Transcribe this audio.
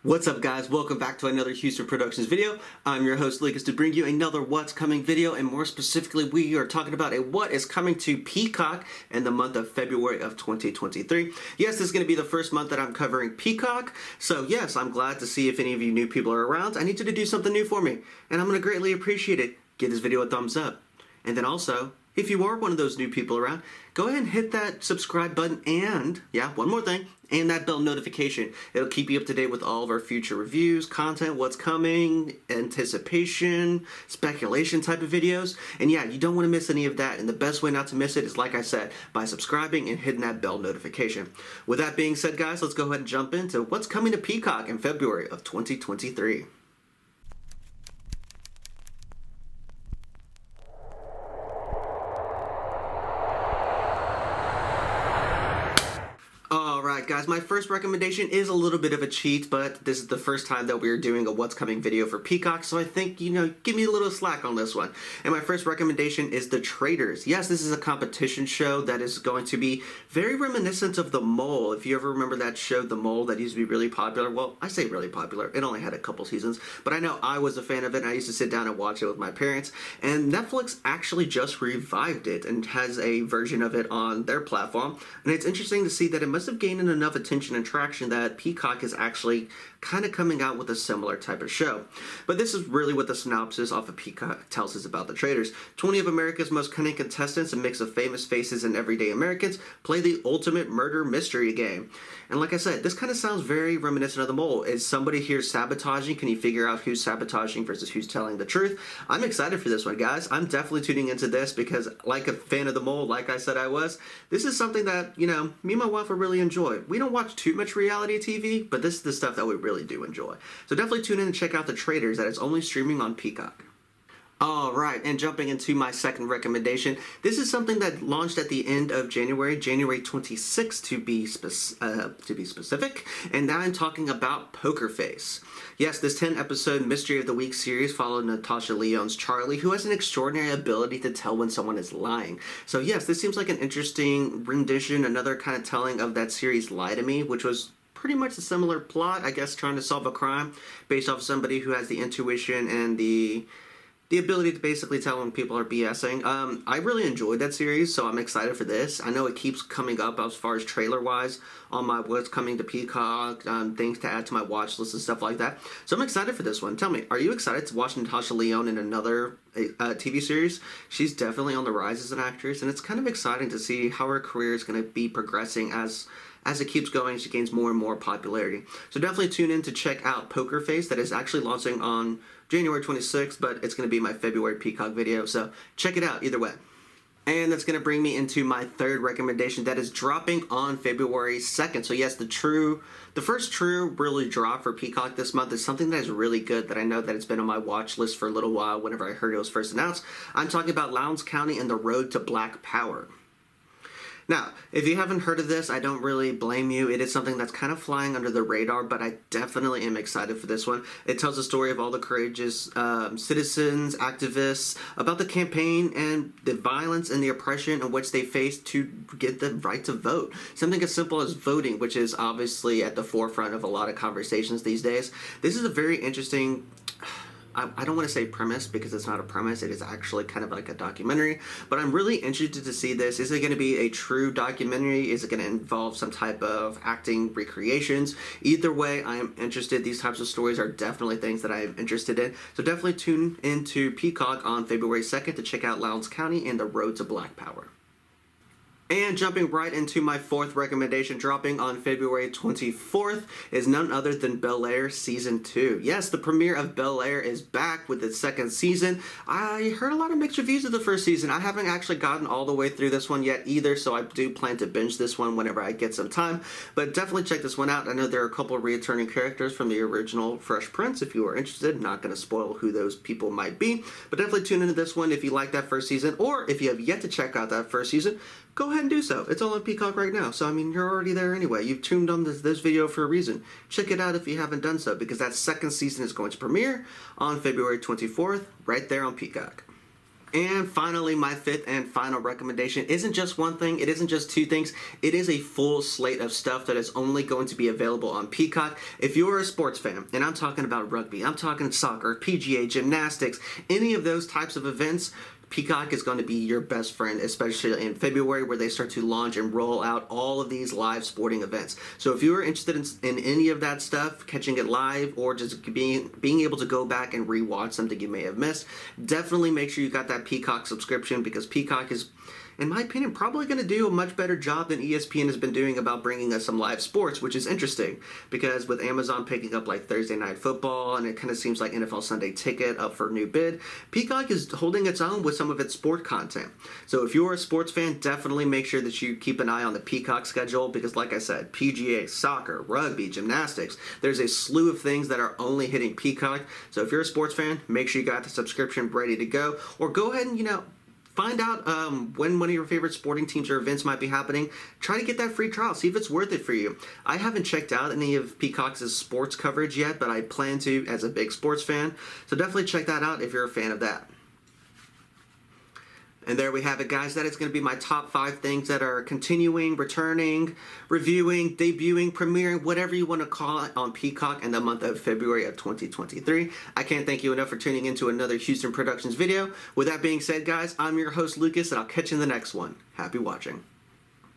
What's up, guys? Welcome back to another Houston Productions video. I'm your host Lucas to bring you another What's Coming video, and more specifically we are talking about what is coming to Peacock in the month of February of 2023. Yes, this is going to be the first month that I'm covering Peacock, so yes, I'm glad to see if any of you new people are around. I need you to do something new for me, and I'm going to greatly appreciate it. Give this video a thumbs up, and then also, if you are one of those new people around, go ahead and hit that subscribe button and, yeah, one more thing, and that bell notification. It'll keep you up to date with all of our future reviews, content, what's coming, anticipation, speculation type of videos. And yeah, you don't want to miss any of that. And the best way not to miss it is, like I said, by subscribing and hitting that bell notification. With that being said, guys, let's go ahead and jump into what's coming to Peacock in February of 2023. Alright guys, my first recommendation is a little bit of a cheat, but this is the first time that we're doing a What's Coming video for Peacock, so I think, give me a little slack on this one. And my first recommendation is The Traitors. Yes, this is a competition show that is going to be very reminiscent of The Mole. If you ever remember that show, The Mole, that used to be really popular. Well, I say really popular. It only had a couple seasons, but I know I was a fan of it, and I used to sit down and watch it with my parents. And Netflix actually just revived it and has a version of it on their platform. And it's interesting to see that it must have gained enough attention and traction that Peacock is actually kind of coming out with a similar type of show. But this is really what the synopsis off of Peacock tells us about The Traitors. 20 of America's most cunning contestants, a mix of famous faces and everyday Americans, play the ultimate murder mystery game. And like I said, this kind of sounds very reminiscent of The Mole. Is somebody here sabotaging? Can you figure out who's sabotaging versus who's telling the truth? I'm excited for this one, guys. I'm definitely tuning into this because, like a fan of The Mole, like I said I was, this is something that, me and my wife will really enjoy. We don't watch too much reality TV, but this is the stuff that we really do enjoy. So definitely tune in and check out The Traitors, that is only streaming on Peacock. Alright, and jumping into my second recommendation, this is something that launched at the end of January 26th to be specific, and now I'm talking about Poker Face. Yes, this 10-episode Mystery of the Week series followed Natasha Lyonne's Charlie, who has an extraordinary ability to tell when someone is lying. So yes, this seems like an interesting rendition, another kind of telling of that series Lie to Me, which was pretty much a similar plot, I guess, trying to solve a crime based off somebody who has the intuition and the ability to basically tell when people are BSing. I really enjoyed that series, so I'm excited for this. I know it keeps coming up as far as trailer-wise on my What's Coming to Peacock, things to add to my watch list and stuff like that. So I'm excited for this one. Tell me, are you excited to watch Natasha Lyonne in another TV series? She's definitely on the rise as an actress, and it's kind of exciting to see how her career is going to be progressing as it keeps going. She gains more and more popularity. So definitely tune in to check out Poker Face. That is actually launching on January 26th, but it's going to be my February Peacock video, so check it out either way. And that's going to bring me into my third recommendation that is dropping on February 2nd. So yes, the first true really drop for Peacock this month is something that is really good that I know that it's been on my watch list for a little while whenever I heard it was first announced. I'm talking about Lowndes County and the Road to Black Power. Now, if you haven't heard of this, I don't really blame you. It is something that's kind of flying under the radar, but I definitely am excited for this one. It tells the story of all the courageous citizens, activists, about the campaign and the violence and the oppression in which they faced to get the right to vote. Something as simple as voting, which is obviously at the forefront of a lot of conversations these days. This is a very interesting, I don't want to say premise because it's not a premise, it is actually kind of like a documentary, but I'm really interested to see this. Is it going to be a true documentary? Is it going to involve some type of acting recreations? Either way, I am interested. These types of stories are definitely things that I am interested in. So definitely tune into Peacock on February 2nd to check out Lowndes County and the Road to Black Power. And jumping right into my fourth recommendation, dropping on February 24th, is none other than Bel-Air Season 2. Yes, the premiere of Bel-Air is back with its second season. I heard a lot of mixed reviews of the first season. I haven't actually gotten all the way through this one yet either, so I do plan to binge this one whenever I get some time. But definitely check this one out. I know there are a couple of returning characters from the original Fresh Prince. If you are interested, not going to spoil who those people might be. But definitely tune into this one if you like that first season, or if you have yet to check out that first season, go ahead and do so. It's all on Peacock right now, so I mean, you're already there anyway. You've tuned on this video for a reason. Check it out if you haven't done so, because that second season is going to premiere on February 24th, right there on Peacock. And finally, my fifth and final recommendation isn't just one thing, it isn't just two things, it is a full slate of stuff that is only going to be available on Peacock. If you're a sports fan, and I'm talking about rugby, I'm talking soccer, PGA, gymnastics, any of those types of events, Peacock is going to be your best friend, especially in February where they start to launch and roll out all of these live sporting events. So if you're interested in any of that stuff, catching it live or just being able to go back and rewatch something you may have missed, definitely make sure you got that Peacock subscription, because Peacock is, in my opinion, probably going to do a much better job than ESPN has been doing about bringing us some live sports, which is interesting because with Amazon picking up like Thursday Night Football and it kind of seems like NFL Sunday Ticket up for a new bid, Peacock is holding its own with some of its sport content. So if you're a sports fan, definitely make sure that you keep an eye on the Peacock schedule because, like I said, PGA, soccer, rugby, gymnastics, there's a slew of things that are only hitting Peacock. So if you're a sports fan, make sure you got the subscription ready to go, or go ahead and, find out when one of your favorite sporting teams or events might be happening. Try to get that free trial. See if it's worth it for you. I haven't checked out any of Peacock's sports coverage yet, but I plan to as a big sports fan. So definitely check that out if you're a fan of that. And there we have it, guys. That is going to be my top 5 things that are continuing, returning, reviewing, debuting, premiering, whatever you want to call it, on Peacock in the month of February of 2023. I can't thank you enough for tuning into another Houston Productions video. With that being said, guys, I'm your host, Lucas, and I'll catch you in the next one. Happy watching.